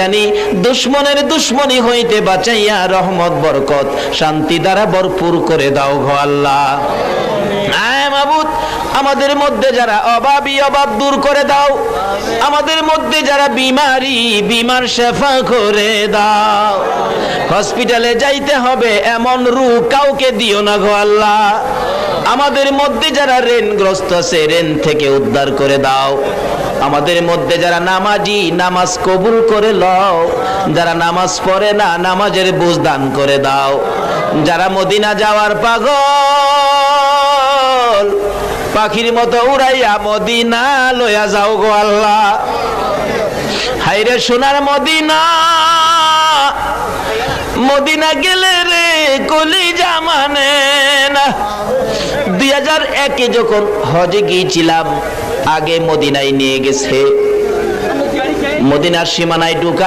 শয়তানি দুশমনের দুশমনি হইতে বাঁচাইয়া রহমত বরকত শান্তি দ্বারা ভরপুর করে দাও গো আল্লাহ। আয় মাবুদ, আমাদের মধ্যে যারা অভাবী অভাব দূর করে দাও, আমাদের মধ্যে যারা বিমারি বিমার শেফা করে দাও। হসপিটালে যাইতে হবে এমন রোগ কাউকে দিও না গো আল্লাহ। আমাদের মধ্যে যারা ঋণগ্রস্ত আছে ঋণ থেকে উদ্ধার করে দাও। আমাদের মধ্যে যারা নামাজি নামাজ কবুল করে লও, যারা নামাজ পড়ে না নামাজের বুঝ দান করে দাও। যারা মদিনা যাওয়ার পাগল পাখির মতো উড়াইয়া মদিনা লইয়া যাও গো আল্লাহ। হায়রে সোনার মদিনা, মদিনা গেলে রে কলিজা মানে না। 2001-এ যখন হজে গিয়েছিলাম, আগে মদিনায় নিয়ে গেছে, মদিনার সীমানায় ঢুকা